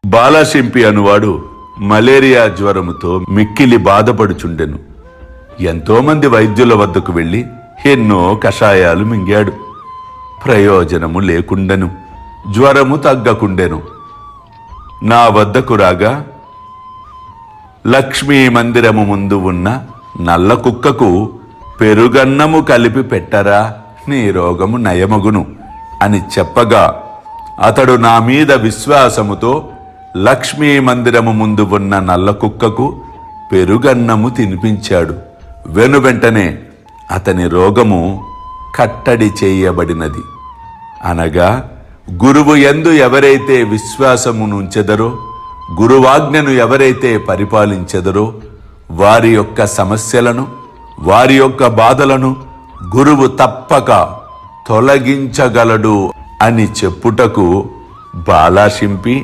బాలాశింపి అనువాడు malaria జ్వరముతో మిక్కిలి బాధపడుచుండెను. ఎంతోమంది వైద్యుల వద్దకు వెళ్లి ఎన్నో కషాయాలు మింగాడు. ప్రయోజనము లేకుండెను. జ్వరము తగ్గకుండెను. నా వద్దకు రాగా లక్ష్మీ మందిరము ముందు ఉన్న నల్ల కుక్కకు పెరుగన్నము కలిపి పెట్టరా, నీ రోగము నయమగును అని చెప్పగా అతడు నా మీద విశ్వాసముతో లక్ష్మీ మందిరము ముందు ఉన్న నల్ల కుక్కకు పెరుగన్నము తినిపించాడు. వెనువెంటనే అతని రోగము కట్టడి చేయబడినది. అనగా గురువు యందు ఎవరైతే విశ్వాసమునుంచెదరో, గురువాజ్ఞను ఎవరైతే పరిపాలించెదరో వారి యొక్క సమస్యలను, వారి యొక్క బాధలను గురువు తప్పక తొలగించగలడు అని చెప్పుటకు బాలాశింపి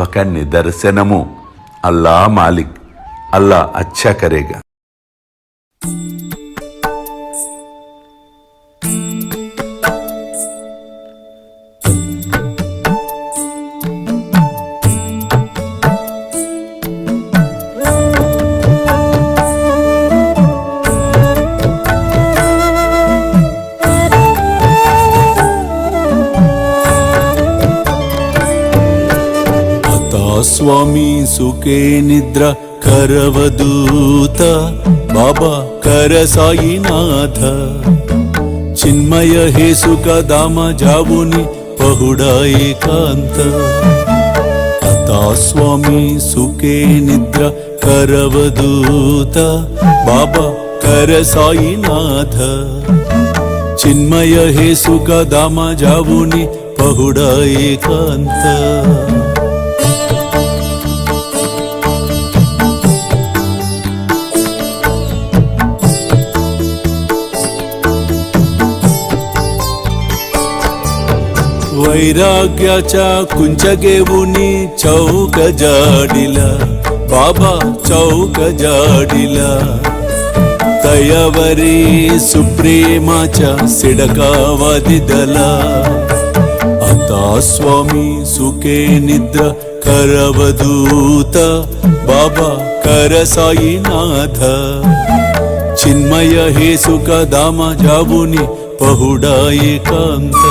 ఒక నిదర్శనము. అల్లా మాలిక్, అల్లా అచ్చా కరేగా. స్వామి సుఖే నిద్ర కరవదూత బాబా కర సాయినాథ చిన్మయ హే సుఖ దామ జావుని పహుడా ఏకాంత అతా స్వామి సుఖే నిద్ర కరవదూత బాబా కర సాయినాథ చిన్మయ హే సుఖ దామ జావుని పహుడా ఏకాంత वैराग्याच्या कुंचगेवुनी चौक जाडिला बाबा चौक जाडिला तयावरी सुप्रेमाच्या सिडकावा दिदला आता स्वामी सुखे निद्र करवदूत बाबा कर साईनाथ चिन्मय हे सुख दामा जावुनी पहुडा एकांत